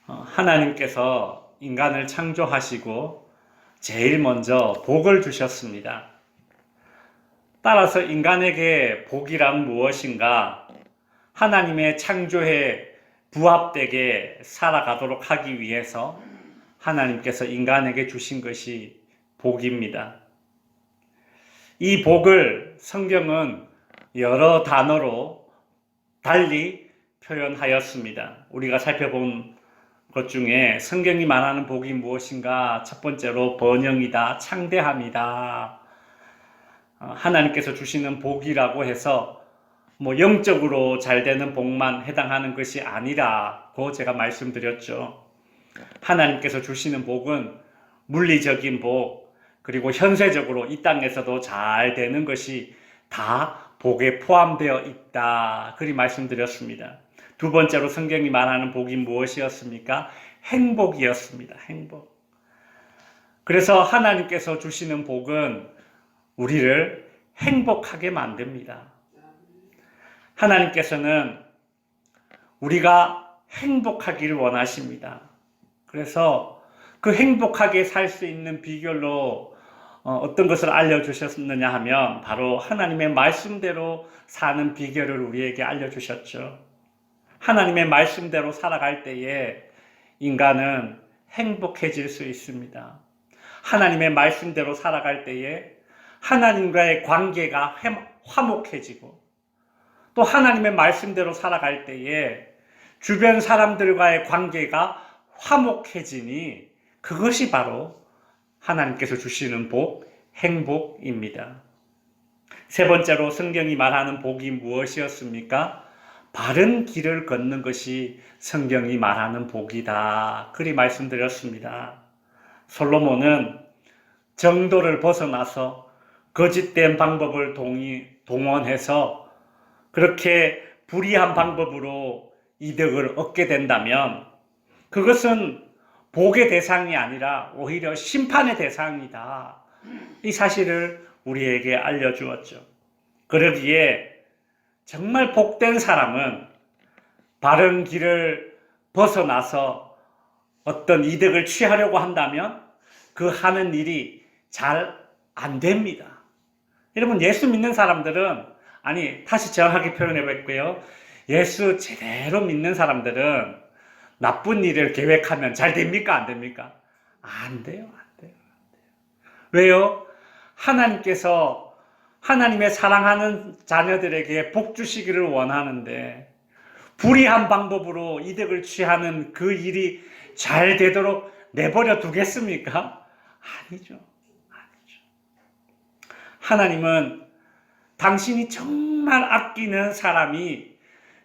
하나님께서 인간을 창조하시고 제일 먼저 복을 주셨습니다. 따라서 인간에게 복이란 무엇인가? 하나님의 창조에 부합되게 살아가도록 하기 위해서 하나님께서 인간에게 주신 것이 복입니다. 이 복을 성경은 여러 단어로 달리 표현하였습니다. 우리가 살펴본 것 중에 성경이 말하는 복이 무엇인가? 첫 번째로 번영이다, 창대함이다. 하나님께서 주시는 복이라고 해서 영적으로 잘 되는 복만 해당하는 것이 아니라고 제가 말씀드렸죠. 하나님께서 주시는 복은 물리적인 복, 그리고 현세적으로 이 땅에서도 잘 되는 것이 다 복에 포함되어 있다. 그리 말씀드렸습니다. 두 번째로 성경이 말하는 복이 무엇이었습니까? 행복이었습니다. 행복. 그래서 하나님께서 주시는 복은 우리를 행복하게 만듭니다. 하나님께서는 우리가 행복하기를 원하십니다. 그래서 그 행복하게 살 수 있는 비결로 어떤 것을 알려주셨느냐 하면 바로 하나님의 말씀대로 사는 비결을 우리에게 알려주셨죠. 하나님의 말씀대로 살아갈 때에 인간은 행복해질 수 있습니다. 하나님의 말씀대로 살아갈 때에 하나님과의 관계가 화목해지고, 또 하나님의 말씀대로 살아갈 때에 주변 사람들과의 관계가 화목해지니 그것이 바로 하나님께서 주시는 복, 행복입니다. 세 번째로 성경이 말하는 복이 무엇이었습니까? 바른 길을 걷는 것이 성경이 말하는 복이다. 그리 말씀드렸습니다. 솔로몬은 정도를 벗어나서 거짓된 방법을 동원해서 그렇게 불의한 방법으로 이득을 얻게 된다면 그것은 복의 대상이 아니라 오히려 심판의 대상이다. 이 사실을 우리에게 알려주었죠. 그러기에 정말 복된 사람은 바른 길을 벗어나서 어떤 이득을 취하려고 한다면 그 하는 일이 잘 안 됩니다. 여러분, 예수 믿는 사람들은, 다시 정확하게 표현해 볼게요. 예수 제대로 믿는 사람들은 나쁜 일을 계획하면 잘 됩니까? 안 됩니까? 안 돼요. 왜요? 하나님께서 하나님의 사랑하는 자녀들에게 복 주시기를 원하는데 불의한 방법으로 이득을 취하는 그 일이 잘 되도록 내버려 두겠습니까? 아니죠. 하나님은 당신이 정말 아끼는 사람이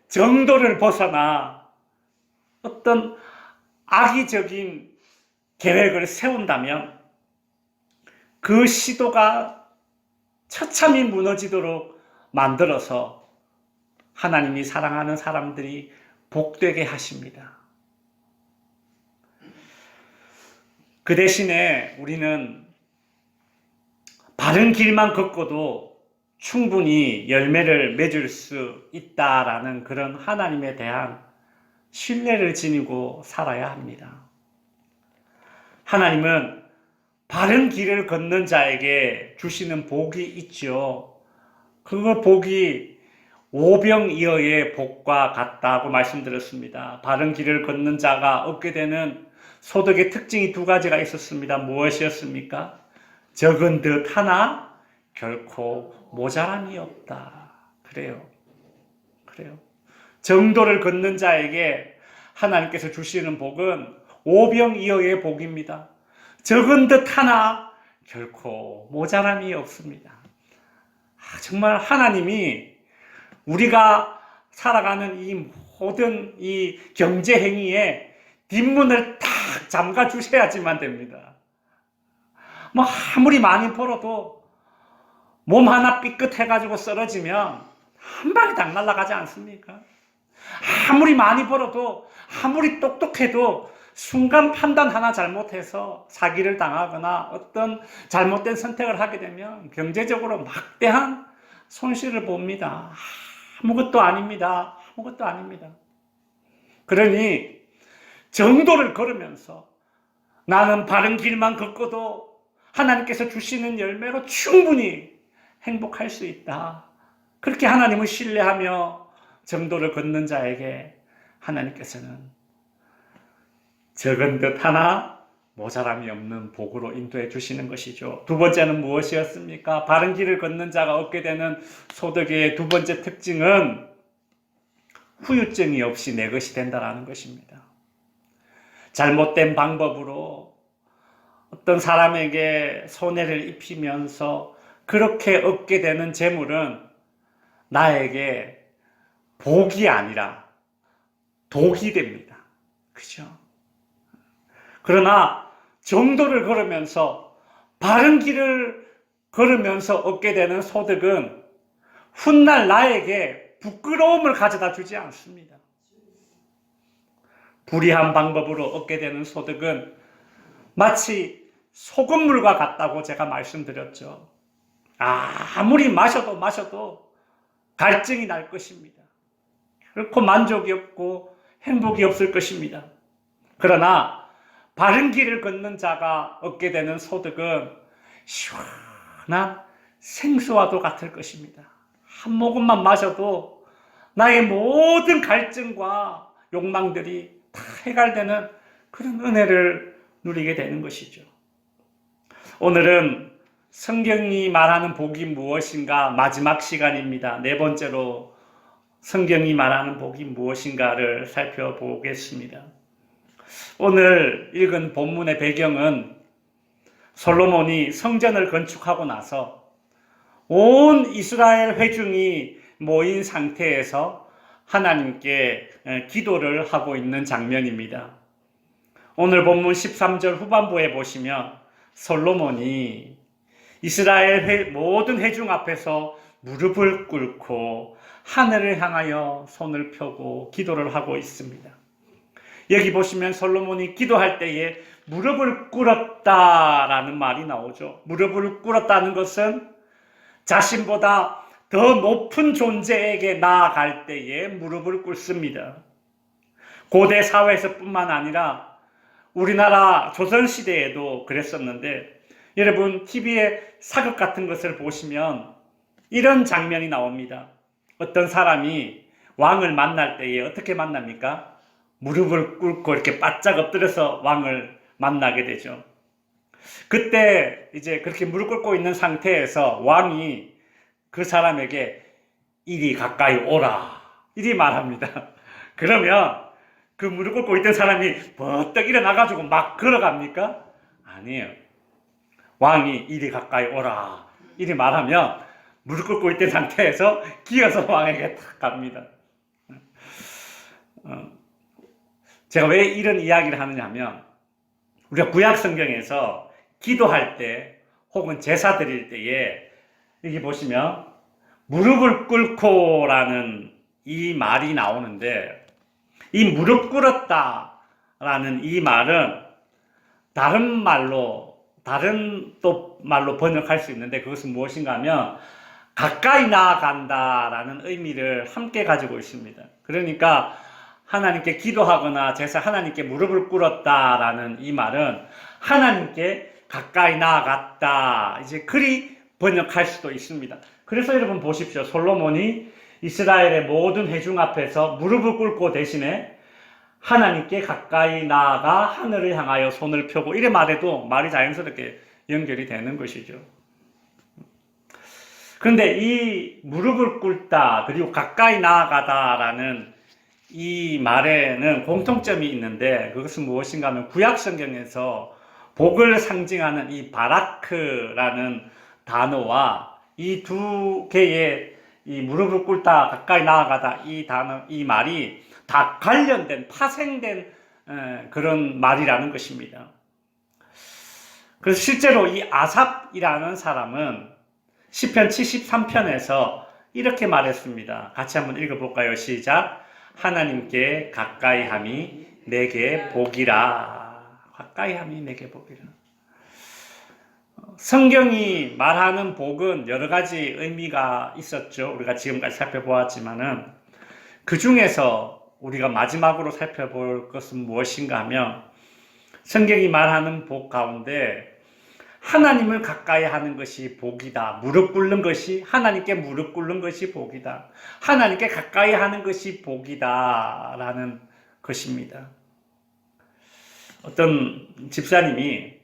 정도를 벗어나 어떤 악의적인 계획을 세운다면 그 시도가 처참히 무너지도록 만들어서 하나님이 사랑하는 사람들이 복되게 하십니다. 그 대신에 우리는 바른 길만 걷고도 충분히 열매를 맺을 수 있다라는 그런 하나님에 대한 신뢰를 지니고 살아야 합니다. 하나님은 바른 길을 걷는 자에게 주시는 복이 있죠. 그 복이 오병이어의 복과 같다고 말씀드렸습니다. 바른 길을 걷는 자가 얻게 되는 소득의 특징이 두 가지가 있었습니다. 무엇이었습니까? 적은 듯 하나 결코 모자람이 없다. 그래요. 정도를 걷는 자에게 하나님께서 주시는 복은 오병이어의 복입니다. 적은 듯 하나 결코 모자람이 없습니다. 정말 하나님이 우리가 살아가는 이 모든 이 경제 행위에 뒷문을 딱 잠가 주셔야지만 됩니다. 아무리 많이 벌어도 몸 하나 삐끗해가지고 쓰러지면 한 방에 딱 날아가지 않습니까? 아무리 많이 벌어도, 아무리 똑똑해도 순간 판단 하나 잘못해서 사기를 당하거나 어떤 잘못된 선택을 하게 되면 경제적으로 막대한 손실을 봅니다. 아무것도 아닙니다. 그러니 정도를 걸으면서 나는 바른 길만 걷고도 하나님께서 주시는 열매로 충분히 행복할 수 있다. 그렇게 하나님을 신뢰하며 정도를 걷는 자에게 하나님께서는 적은 듯 하나 모자람이 없는 복으로 인도해 주시는 것이죠. 두 번째는 무엇이었습니까? 바른 길을 걷는 자가 얻게 되는 소득의 두 번째 특징은 후유증이 없이 내 것이 된다는 것입니다. 잘못된 방법으로 어떤 사람에게 손해를 입히면서 그렇게 얻게 되는 재물은 나에게 복이 아니라 독이 됩니다. 그죠? 그러나 정도를 걸으면서 바른 길을 걸으면서 얻게 되는 소득은 훗날 나에게 부끄러움을 가져다 주지 않습니다. 불의한 방법으로 얻게 되는 소득은 마치 소금물과 같다고 제가 말씀드렸죠. 아무리 마셔도 갈증이 날 것입니다. 결코 만족이 없고 행복이 없을 것입니다. 그러나 바른 길을 걷는 자가 얻게 되는 소득은 시원한 생수와도 같을 것입니다. 한 모금만 마셔도 나의 모든 갈증과 욕망들이 다 해결되는 그런 은혜를 누리게 되는 것이죠. 오늘은 성경이 말하는 복이 무엇인가 마지막 시간입니다. 네 번째로 성경이 말하는 복이 무엇인가를 살펴보겠습니다. 오늘 읽은 본문의 배경은 솔로몬이 성전을 건축하고 나서 온 이스라엘 회중이 모인 상태에서 하나님께 기도를 하고 있는 장면입니다. 오늘 본문 13절 후반부에 보시면 솔로몬이 이스라엘 모든 회중 앞에서 무릎을 꿇고 하늘을 향하여 손을 펴고 기도를 하고 있습니다. 여기 보시면 솔로몬이 기도할 때에 무릎을 꿇었다라는 말이 나오죠. 무릎을 꿇었다는 것은 자신보다 더 높은 존재에게 나아갈 때에 무릎을 꿇습니다. 고대 사회에서뿐만 아니라 우리나라 조선시대에도 그랬었는데, 여러분 TV에 사극 같은 것을 보시면 이런 장면이 나옵니다. 어떤 사람이 왕을 만날 때에 어떻게 만납니까? 무릎을 꿇고 이렇게 바짝 엎드려서 왕을 만나게 되죠. 그때 이제 그렇게 무릎 꿇고 있는 상태에서 왕이 그 사람에게 이리 가까이 오라 이리 말합니다. 그러면 그 무릎 꿇고 있던 사람이 버떡 일어나가지고 막 걸어갑니까? 아니에요. 왕이 이리 가까이 오라 이리 말하면 무릎 꿇고 있던 상태에서 기어서 왕에게 탁 갑니다. 제가 왜 이런 이야기를 하느냐 하면, 우리가 구약 성경에서 기도할 때 혹은 제사 드릴 때에 여기 보시면 무릎을 꿇고라는 이 말이 나오는데, 이 무릎 꿇었다라는 이 말은 다른 또 말로 번역할 수 있는데, 그것은 무엇인가 하면 가까이 나아간다라는 의미를 함께 가지고 있습니다. 그러니까 하나님께 기도하거나 하나님께 무릎을 꿇었다라는 이 말은 하나님께 가까이 나아갔다, 이제 그리 번역할 수도 있습니다. 그래서 여러분 보십시오. 솔로몬이 이스라엘의 모든 회중 앞에서 무릎을 꿇고 대신에 하나님께 가까이 나아가 하늘을 향하여 손을 펴고 이래 말해도 말이 자연스럽게 연결이 되는 것이죠. 그런데 이 무릎을 꿇다 그리고 가까이 나아가다라는 이 말에는 공통점이 있는데, 그것은 무엇인가 하면 구약 성경에서 복을 상징하는 이 바라크라는 단어와 이 두 개의 이 무릎을 꿇다 가까이 나아가다 이 단어, 이 말이 다 관련된 파생된 그런 말이라는 것입니다. 그래서 실제로 이 아삽이라는 사람은 시편 73편에서 이렇게 말했습니다. 같이 한번 읽어볼까요? 시작. 하나님께 가까이함이 내게 복이라. 가까이함이 내게 복이라. 성경이 말하는 복은 여러 가지 의미가 있었죠. 우리가 지금까지 살펴보았지만은 그 중에서 우리가 마지막으로 살펴볼 것은 무엇인가 하면 성경이 말하는 복 가운데 하나님을 가까이 하는 것이 복이다. 무릎 꿇는 것이, 하나님께 무릎 꿇는 것이 복이다. 하나님께 가까이 하는 것이 복이다. 라는 것입니다. 어떤 집사님이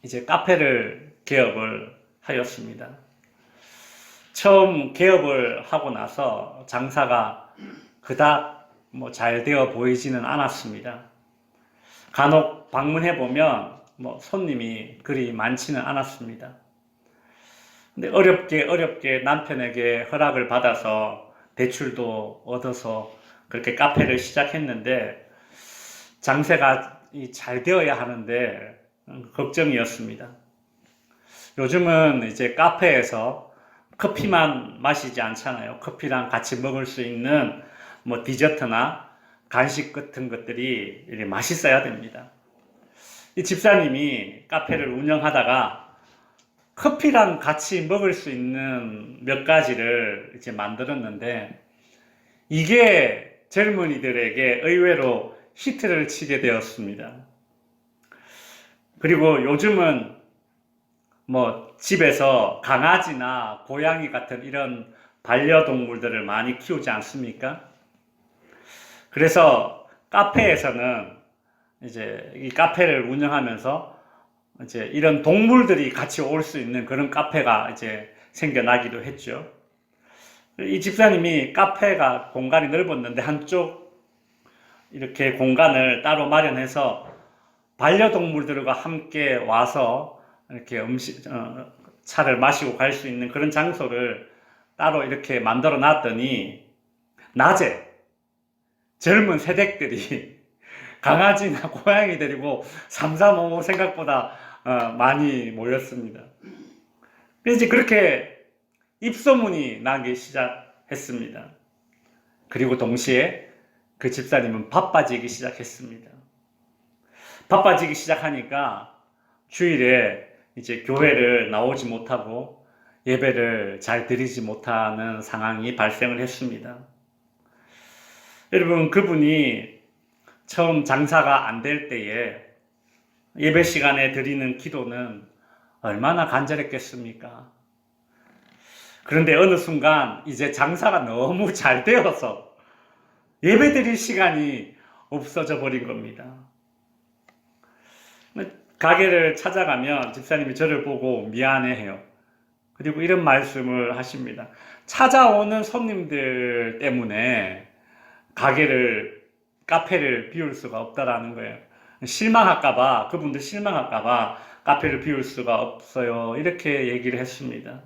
이제 카페를 개업을 하였습니다. 처음 개업을 하고 나서 장사가 그닥 잘 되어 보이지는 않았습니다. 간혹 방문해 보면 손님이 그리 많지는 않았습니다. 근데 어렵게 남편에게 허락을 받아서 대출도 얻어서 그렇게 카페를 시작했는데 장사가 잘 되어야 하는데 걱정이었습니다. 요즘은 이제 카페에서 커피만 마시지 않잖아요. 커피랑 같이 먹을 수 있는 디저트나 간식 같은 것들이 맛있어야 됩니다. 이 집사님이 카페를 운영하다가 커피랑 같이 먹을 수 있는 몇 가지를 이제 만들었는데 이게 젊은이들에게 의외로 히트를 치게 되었습니다. 그리고 요즘은 집에서 강아지나 고양이 같은 이런 반려동물들을 많이 키우지 않습니까? 그래서 카페에서는 이제 이 카페를 운영하면서 이제 이런 동물들이 같이 올 수 있는 그런 카페가 이제 생겨나기도 했죠. 이 집사님이 카페가 공간이 넓었는데 한쪽 이렇게 공간을 따로 마련해서 반려동물들과 함께 와서 이렇게 차를 마시고 갈 수 있는 그런 장소를 따로 이렇게 만들어 놨더니 낮에 젊은 새댁들이 강아지나 고양이 데리고 삼삼오오 생각보다 많이 모였습니다. 그래서 그렇게 입소문이 나기 시작했습니다. 그리고 동시에 그 집사님은 바빠지기 시작했습니다. 바빠지기 시작하니까 주일에 이제 교회를 나오지 못하고 예배를 잘 드리지 못하는 상황이 발생을 했습니다. 여러분, 그분이 처음 장사가 안 될 때에 예배 시간에 드리는 기도는 얼마나 간절했겠습니까? 그런데 어느 순간 이제 장사가 너무 잘 되어서 예배 드릴 시간이 없어져 버린 겁니다. 가게를 찾아가면 집사님이 저를 보고 미안해해요. 그리고 이런 말씀을 하십니다. 찾아오는 손님들 때문에 카페를 비울 수가 없다라는 거예요. 실망할까봐, 그분들 실망할까봐 카페를 비울 수가 없어요. 이렇게 얘기를 했습니다.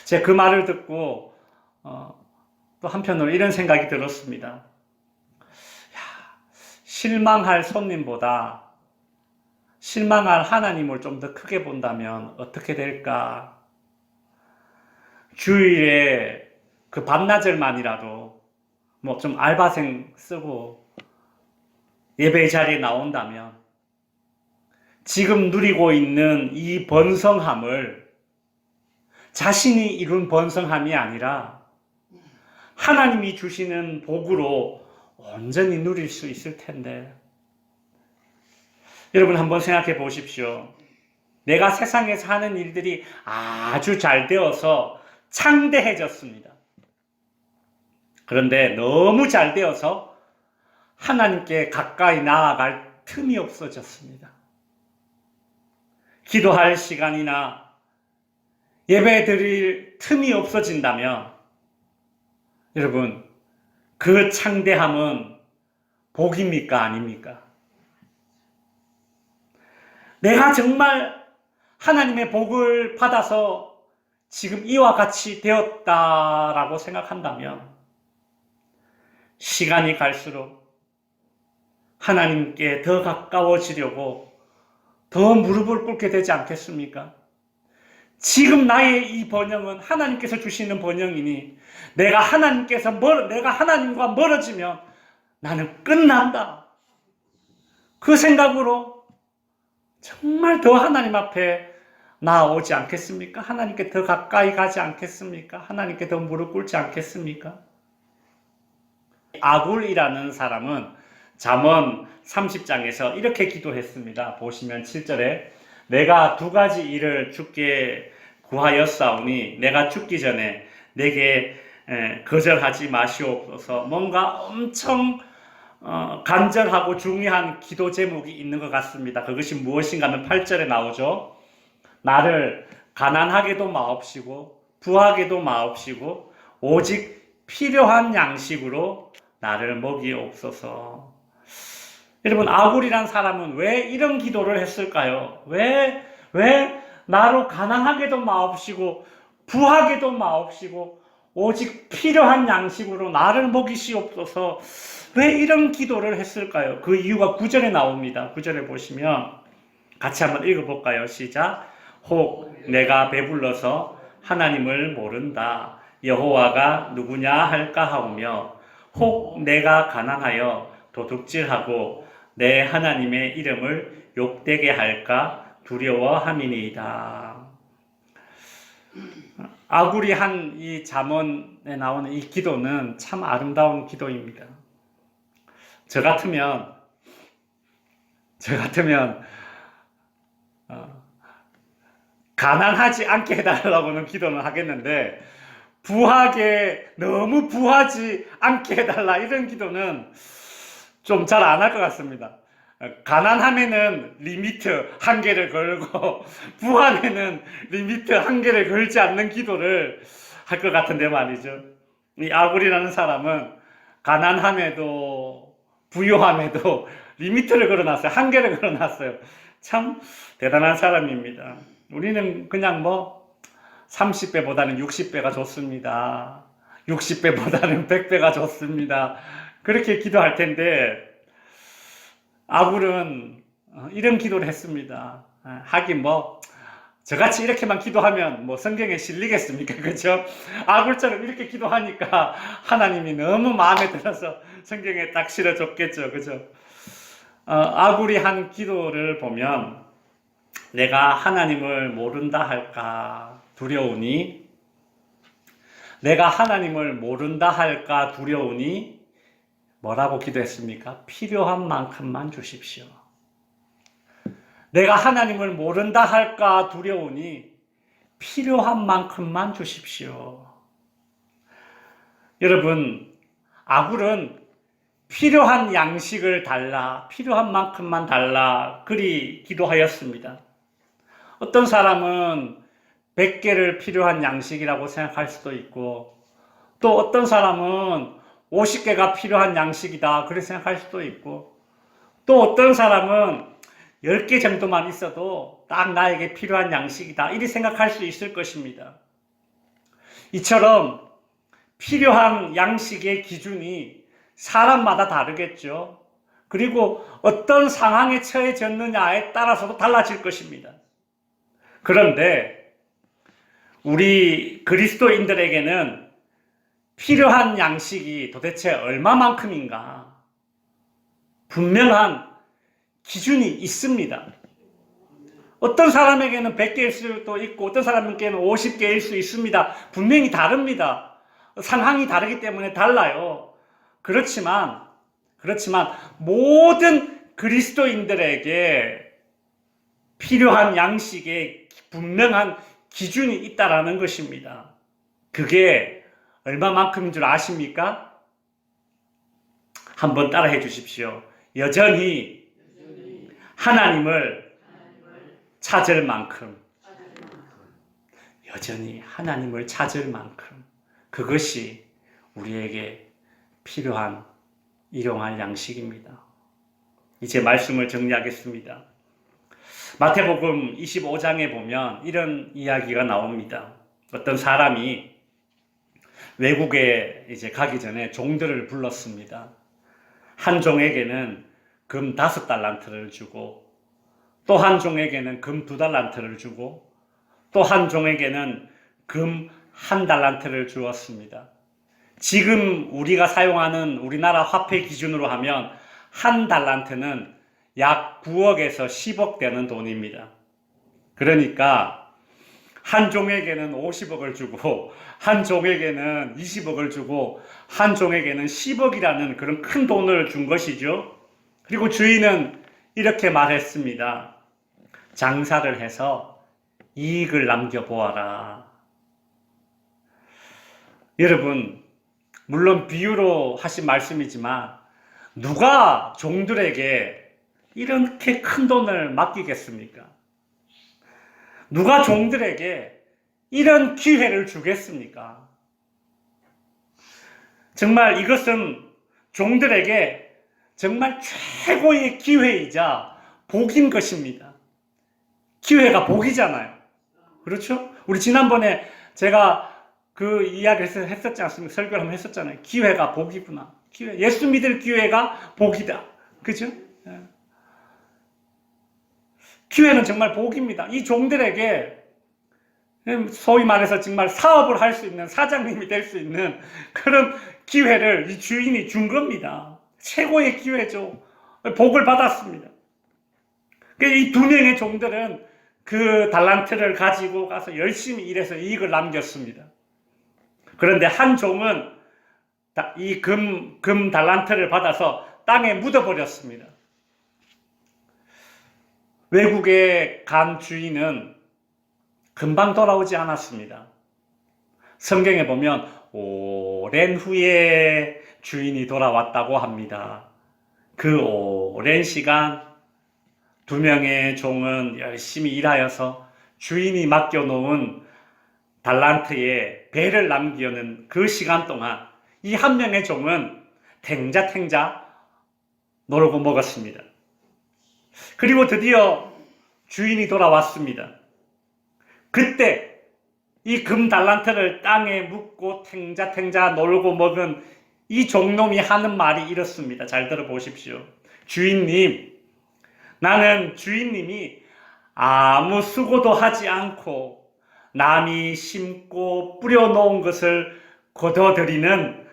제가 그 말을 듣고 또 한편으로 이런 생각이 들었습니다. 실망할 손님보다 실망할 하나님을 좀 더 크게 본다면 어떻게 될까? 주일에 그 반나절만이라도 좀 알바생 쓰고 예배 자리에 나온다면 지금 누리고 있는 이 번성함을 자신이 이룬 번성함이 아니라 하나님이 주시는 복으로 온전히 누릴 수 있을 텐데. 여러분 한번 생각해 보십시오. 내가 세상에서 하는 일들이 아주 잘 되어서 창대해졌습니다. 그런데 너무 잘 되어서 하나님께 가까이 나아갈 틈이 없어졌습니다. 기도할 시간이나 예배 드릴 틈이 없어진다면 여러분, 그 창대함은 복입니까? 아닙니까? 내가 정말 하나님의 복을 받아서 지금 이와 같이 되었다라고 생각한다면 시간이 갈수록 하나님께 더 가까워지려고 더 무릎을 꿇게 되지 않겠습니까? 지금 나의 이 번영은 하나님께서 주시는 번영이니 내가 하나님과 멀어지면 나는 끝난다. 그 생각으로 정말 더 하나님 앞에 나아오지 않겠습니까? 하나님께 더 가까이 가지 않겠습니까? 하나님께 더 무릎 꿇지 않겠습니까? 아굴이라는 사람은 잠언 30장에서 이렇게 기도했습니다. 보시면 7절에 내가 두 가지 일을 주께 구하였사오니 내가 죽기 전에 내게 거절하지 마시옵소서. 뭔가 엄청 간절하고 중요한 기도 제목이 있는 것 같습니다. 그것이 무엇인가 하면 8절에 나오죠. 나를 가난하게도 마옵시고 부하게도 마옵시고 오직 필요한 양식으로 나를 먹이옵소서. 여러분, 아굴이란 사람은 왜 이런 기도를 했을까요? 왜 나로 가난하게도 마옵시고 부하게도 마옵시고 오직 필요한 양식으로 나를 먹이시옵소서. 왜 이런 기도를 했을까요? 그 이유가 9절에 나옵니다. 9절에 보시면 같이 한번 읽어볼까요? 시작. 혹 내가 배불러서 하나님을 모른다. 여호와가 누구냐 할까 하오며 혹 내가 가난하여 도둑질하고 내 하나님의 이름을 욕되게 할까 두려워함이니이다. 아굴이 한 이 잠언에 나오는 이 기도는 참 아름다운 기도입니다. 저 같으면 가난하지 않게 해달라고는 기도는 하겠는데 너무 부하지 않게 해달라 이런 기도는 좀 잘 안 할 것 같습니다. 가난함에는 리미트 한계를 걸고 부함에는 리미트 한계를 걸지 않는 기도를 할 것 같은데 말이죠. 이 아굴이라는 사람은 가난함에도 부유함에도 리미트를 걸어놨어요. 한계를 걸어놨어요. 참 대단한 사람입니다. 우리는 그냥 30배보다는 60배가 좋습니다. 60배보다는 100배가 좋습니다. 그렇게 기도할 텐데 아굴은 이런 기도를 했습니다. 하긴 저같이 이렇게만 기도하면 성경에 실리겠습니까? 그죠? 아굴처럼 이렇게 기도하니까 하나님이 너무 마음에 들어서 성경에 딱 실어줬겠죠. 그죠? 아굴이 한 기도를 보면 내가 하나님을 모른다 할까 두려우니 내가 하나님을 모른다 할까 두려우니 뭐라고 기도했습니까? 필요한 만큼만 주십시오. 내가 하나님을 모른다 할까 두려우니 필요한 만큼만 주십시오. 여러분, 아굴은 필요한 양식을 달라, 필요한 만큼만 달라 그리 기도하였습니다. 어떤 사람은 100개를 필요한 양식이라고 생각할 수도 있고 또 어떤 사람은 50개가 필요한 양식이다 그렇게 생각할 수도 있고 또 어떤 사람은 10개 정도만 있어도 딱 나에게 필요한 양식이다 이렇게 생각할 수 있을 것입니다. 이처럼 필요한 양식의 기준이 사람마다 다르겠죠. 그리고 어떤 상황에 처해졌느냐에 따라서도 달라질 것입니다. 그런데 우리 그리스도인들에게는 필요한 양식이 도대체 얼마만큼인가 분명한 기준이 있습니다. 어떤 사람에게는 100개일 수도 있고 어떤 사람에게는 50개일 수 있습니다. 분명히 다릅니다. 상황이 다르기 때문에 달라요. 그렇지만 모든 그리스도인들에게 필요한 양식에 분명한 기준이 있다라는 것입니다. 그게 얼마만큼인 줄 아십니까? 한번 따라해 주십시오. 여전히 하나님을 찾을 만큼, 여전히 하나님을 찾을 만큼 그것이 우리에게 필요한 일용할 양식입니다. 이제 말씀을 정리하겠습니다. 마태복음 25장에 보면 이런 이야기가 나옵니다. 어떤 사람이 외국에 이제 가기 전에 종들을 불렀습니다. 한 종에게는 금 5달란트를 주고 또 한 종에게는 금 2달란트를 주고 또 한 종에게는 금 1달란트를 주었습니다. 지금 우리가 사용하는 우리나라 화폐 기준으로 하면 1달란트는 약 9억에서 10억 되는 돈입니다. 그러니까 한 종에게는 50억을 주고 한 종에게는 20억을 주고 한 종에게는 10억이라는 그런 큰 돈을 준 것이죠. 그리고 주인은 이렇게 말했습니다. 장사를 해서 이익을 남겨보아라. 여러분, 물론 비유로 하신 말씀이지만 누가 종들에게 이렇게 큰 돈을 맡기겠습니까? 누가 종들에게 이런 기회를 주겠습니까? 정말 이것은 종들에게 정말 최고의 기회이자 복인 것입니다. 기회가 복이잖아요. 그렇죠? 우리 지난번에 제가 그 이야기를 했었지 않습니까? 설교를 한번 했었잖아요. 기회가 복이구나. 기회. 예수 믿을 기회가 복이다. 그죠? 기회는 정말 복입니다. 이 종들에게 소위 말해서 정말 사업을 할 수 있는 사장님이 될 수 있는 그런 기회를 이 주인이 준 겁니다. 최고의 기회죠. 복을 받았습니다. 이 두 명의 종들은 그 달란트를 가지고 가서 열심히 일해서 이익을 남겼습니다. 그런데 한 종은 이 금 달란트를 받아서 땅에 묻어버렸습니다. 외국에 간 주인은 금방 돌아오지 않았습니다. 성경에 보면 오랜 후에 주인이 돌아왔다고 합니다. 그 오랜 시간 두 명의 종은 열심히 일하여서 주인이 맡겨놓은 달란트에 배를 남기는 그 시간 동안 이 한 명의 종은 탱자탱자 놀고 먹었습니다. 그리고 드디어 주인이 돌아왔습니다. 그때 이 금 달란트를 땅에 묻고 탱자탱자 놀고 먹은 이 종놈이 하는 말이 이렇습니다. 잘 들어보십시오. 주인님, 나는 주인님이 아무 수고도 하지 않고 남이 심고 뿌려놓은 것을 거둬들이는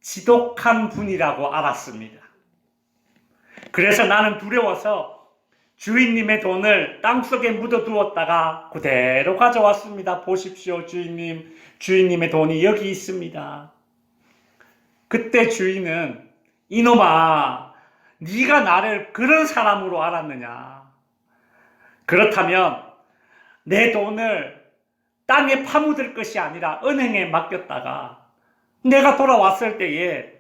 지독한 분이라고 알았습니다. 그래서 나는 두려워서 주인님의 돈을 땅속에 묻어두었다가 그대로 가져왔습니다. 보십시오, 주인님. 주인님의 돈이 여기 있습니다. 그때 주인은 이놈아, 네가 나를 그런 사람으로 알았느냐? 그렇다면 내 돈을 땅에 파묻을 것이 아니라 은행에 맡겼다가 내가 돌아왔을 때에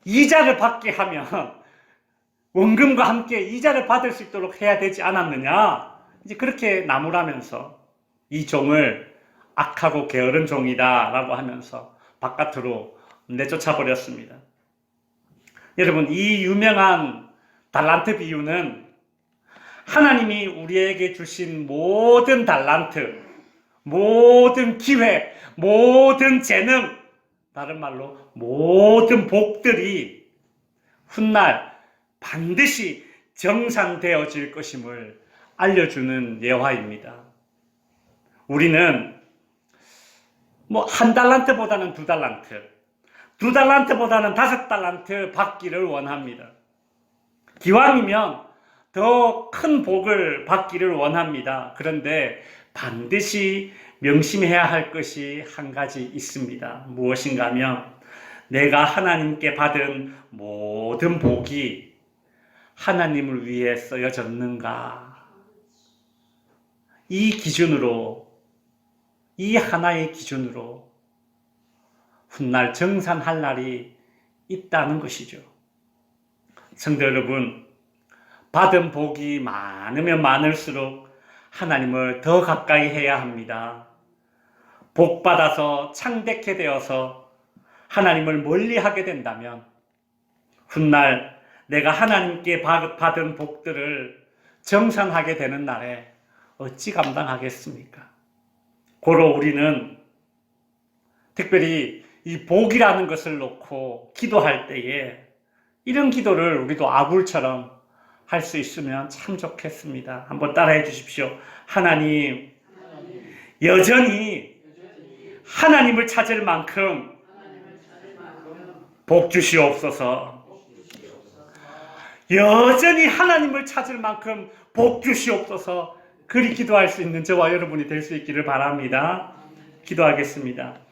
이자를 받게 하면 원금과 함께 이자를 받을 수 있도록 해야 되지 않았느냐? 이제 그렇게 나무라면서 이 종을 악하고 게으른 종이다 라고 하면서 바깥으로 내쫓아 버렸습니다. 여러분, 이 유명한 달란트 비유는 하나님이 우리에게 주신 모든 달란트, 모든 기회, 모든 재능, 다른 말로 모든 복들이 훗날 반드시 정산되어질 것임을 알려주는 예화입니다. 우리는 한 달란트보다는 두 달란트, 두 달란트보다는 5달란트 받기를 원합니다. 기왕이면 더 큰 복을 받기를 원합니다. 그런데 반드시 명심해야 할 것이 한 가지 있습니다. 무엇인가 하면 내가 하나님께 받은 모든 복이 하나님을 위해 쓰여졌는가? 이 기준으로, 이 하나의 기준으로 훗날 정산할 날이 있다는 것이죠. 성도 여러분, 받은 복이 많으면 많을수록 하나님을 더 가까이 해야 합니다. 복 받아서 창백해 되어서 하나님을 멀리하게 된다면 훗날 내가 하나님께 받은 복들을 정산하게 되는 날에 어찌 감당하겠습니까? 고로 우리는 특별히 이 복이라는 것을 놓고 기도할 때에 이런 기도를 우리도 아굴처럼 할 수 있으면 참 좋겠습니다. 한번 따라해 주십시오. 하나님, 여전히 하나님을 찾을 만큼 복 주시옵소서. 여전히 하나님을 찾을 만큼 복 주시옵소서. 그리 기도할 수 있는 저와 여러분이 될 수 있기를 바랍니다. 기도하겠습니다.